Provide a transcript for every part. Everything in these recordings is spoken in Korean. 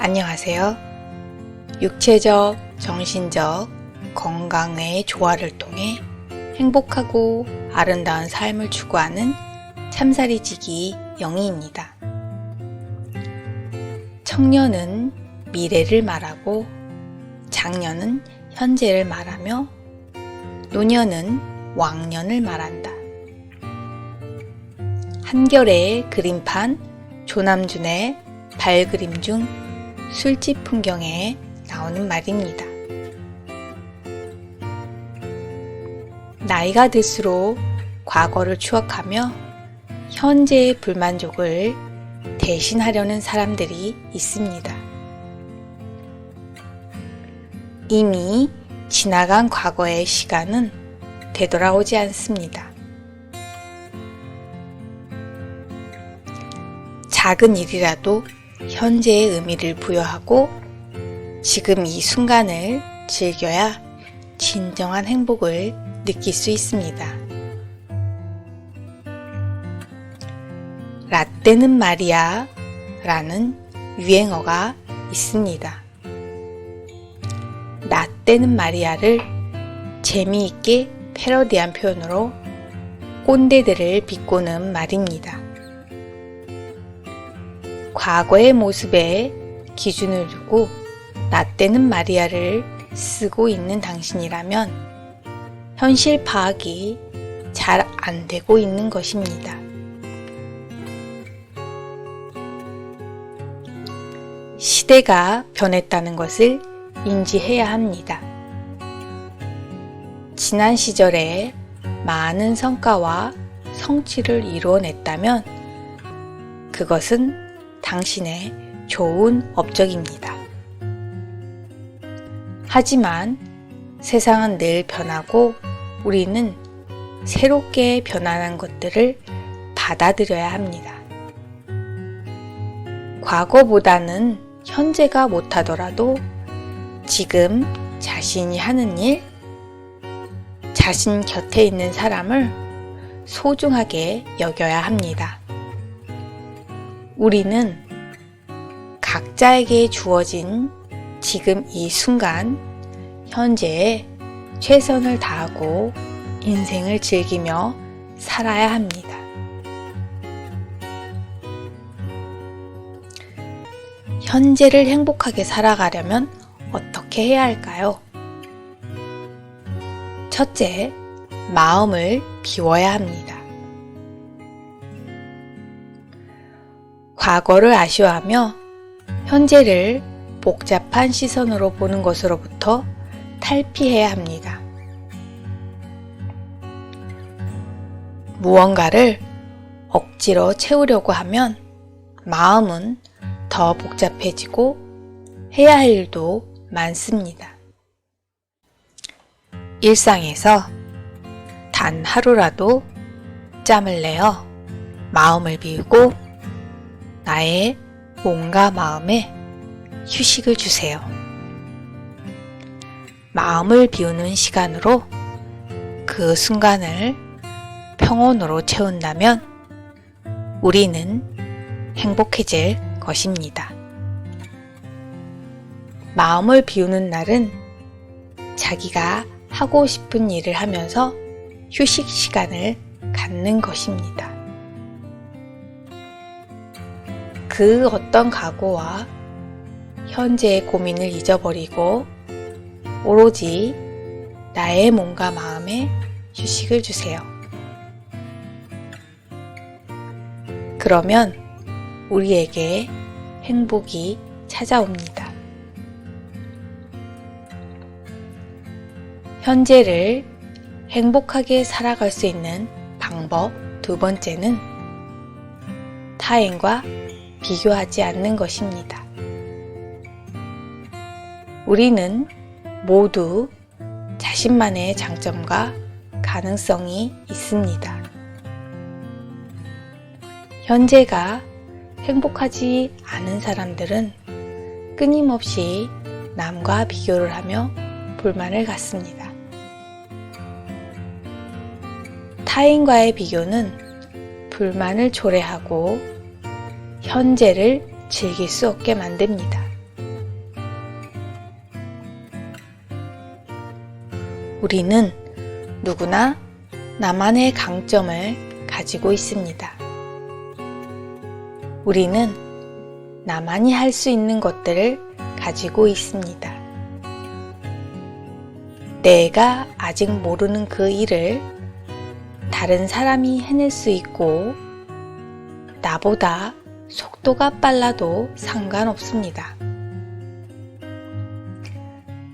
안녕하세요. 육체적, 정신적 건강의 조화를 통해 행복하고 아름다운 삶을 추구하는 참사리지기 영희입니다. 청년은 미래를 말하고 장년은 현재를 말하며 노년은 왕년을 말한다. 한결의 그림판 조남준의 발그림 중 술집 풍경에 나오는 말입니다. 나이가 들수록 과거를 추억하며 현재의 불만족을 대신하려는 사람들이 있습니다. 이미 지나간 과거의 시간은 되돌아오지 않습니다. 작은 일이라도 현재의 의미를 부여하고 지금 이 순간을 즐겨야 진정한 행복을 느낄 수 있습니다. 라떼는 말이야 라는 유행어가 있습니다. 라떼는 말이야를 재미있게 패러디한 표현으로 꼰대들을 비꼬는 말입니다. 과거의 모습에 기준을 두고 라떼는 말이야를 쓰고 있는 당신이라면 현실 파악이 잘 안 되고 있는 것입니다. 시대가 변했다는 것을 인지해야 합니다. 지난 시절에 많은 성과와 성취를 이루어냈다면 그것은 당신의 좋은 업적입니다. 하지만 세상은 늘 변하고 우리는 새롭게 변화한 것들을 받아들여야 합니다. 과거보다는 현재가 못하더라도 지금 자신이 하는 일, 자신 곁에 있는 사람을 소중하게 여겨야 합니다. 우리는 각자에게 주어진 지금 이 순간, 현재에 최선을 다하고 인생을 즐기며 살아야 합니다. 현재를 행복하게 살아가려면 어떻게 해야 할까요? 첫째, 마음을 비워야 합니다. 과거를 아쉬워하며 현재를 복잡한 시선으로 보는 것으로부터 탈피해야 합니다. 무언가를 억지로 채우려고 하면 마음은 더 복잡해지고 해야 할 일도 많습니다. 일상에서 단 하루라도 짬을 내어 마음을 비우고 나의 몸과 마음에 휴식을 주세요. 마음을 비우는 시간으로 그 순간을 평온으로 채운다면 우리는 행복해질 것입니다. 마음을 비우는 날은 자기가 하고 싶은 일을 하면서 휴식 시간을 갖는 것입니다. 그 어떤 각오와 현재의 고민을 잊어버리고 오로지 나의 몸과 마음에 휴식을 주세요. 그러면 우리에게 행복이 찾아옵니다. 현재를 행복하게 살아갈 수 있는 방법 두 번째는 타인과 비교하지 않는 것입니다. 우리는 모두 자신만의 장점과 가능성이 있습니다. 현재가 행복하지 않은 사람들은 끊임없이 남과 비교를 하며 불만을 갖습니다. 타인과의 비교는 불만을 초래하고 현재를 즐길 수 없게 만듭니다. 우리는 누구나 나만의 강점을 가지고 있습니다. 우리는 나만이 할 수 있는 것들을 가지고 있습니다. 내가 아직 모르는 그 일을 다른 사람이 해낼 수 있고 나보다 속도가 빨라도 상관없습니다.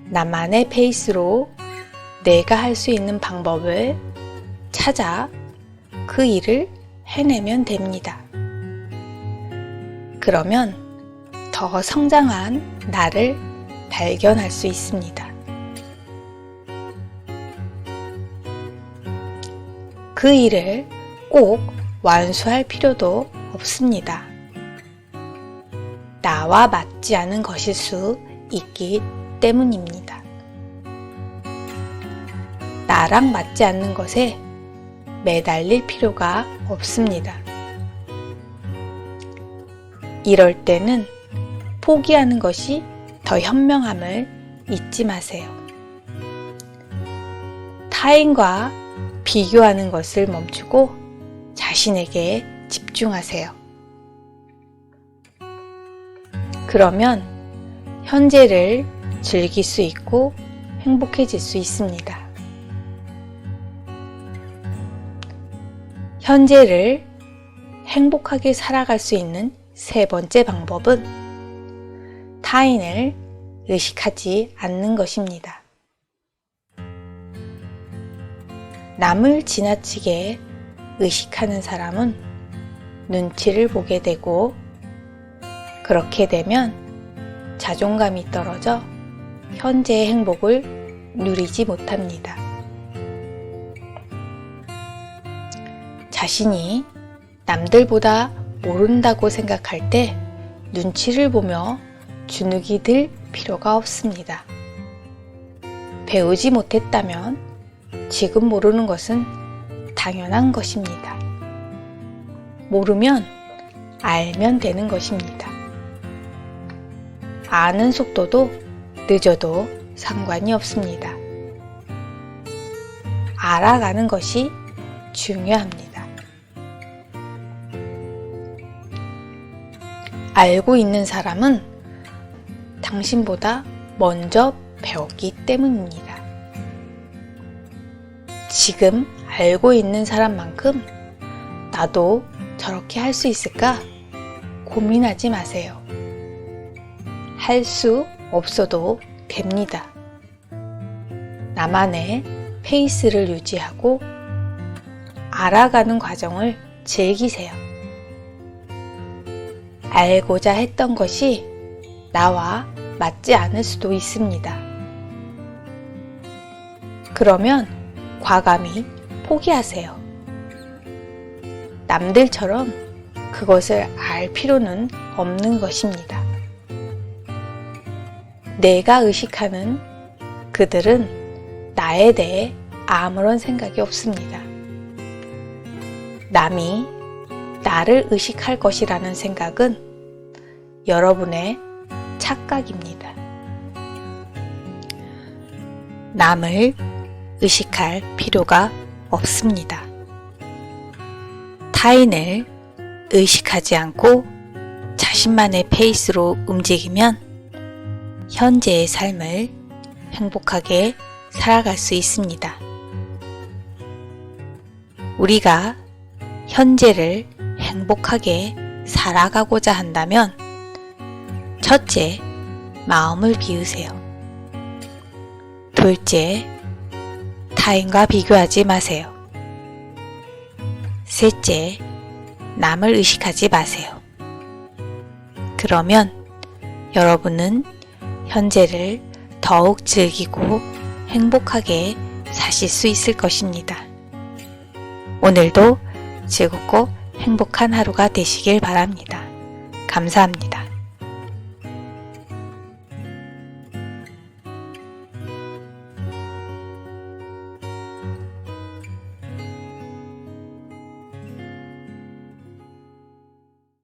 나만의 페이스로 내가 할 수 있는 방법을 찾아 그 일을 해내면 됩니다. 그러면 더 성장한 나를 발견할 수 있습니다. 그 일을 꼭 완수할 필요도 없습니다. 나와 맞지 않은 것일 수 있기 때문입니다. 나랑 맞지 않는 것에 매달릴 필요가 없습니다. 이럴 때는 포기하는 것이 더 현명함을 잊지 마세요. 타인과 비교하는 것을 멈추고 자신에게 집중하세요. 그러면 현재를 즐길 수 있고 행복해질 수 있습니다. 현재를 행복하게 살아갈 수 있는 세 번째 방법은 타인을 의식하지 않는 것입니다. 남을 지나치게 의식하는 사람은 눈치를 보게 되고 그렇게 되면 자존감이 떨어져 현재의 행복을 누리지 못합니다. 자신이 남들보다 모른다고 생각할 때 눈치를 보며 주눅이 들 필요가 없습니다. 배우지 못했다면 지금 모르는 것은 당연한 것입니다. 모르면 알면 되는 것입니다. 아는 속도도 늦어도 상관이 없습니다. 알아가는 것이 중요합니다. 알고 있는 사람은 당신보다 먼저 배웠기 때문입니다. 지금 알고 있는 사람만큼 나도 저렇게 할 수 있을까 고민하지 마세요. 할 수 없어도 됩니다. 나만의 페이스를 유지하고 알아가는 과정을 즐기세요. 알고자 했던 것이 나와 맞지 않을 수도 있습니다. 그러면 과감히 포기하세요. 남들처럼 그것을 알 필요는 없는 것입니다. 내가 의식하는 그들은 나에 대해 아무런 생각이 없습니다. 남이 나를 의식할 것이라는 생각은 여러분의 착각입니다. 남을 의식할 필요가 없습니다. 타인을 의식하지 않고 자신만의 페이스로 움직이면 현재의 삶을 행복하게 살아갈 수 있습니다. 우리가 현재를 행복하게 살아가고자 한다면 첫째, 마음을 비우세요. 둘째, 타인과 비교하지 마세요. 셋째, 남을 의식하지 마세요. 그러면 여러분은 현재를 더욱 즐기고 행복하게 사실 수 있을 것입니다. 오늘도 즐겁고 행복한 하루가 되시길 바랍니다. 감사합니다.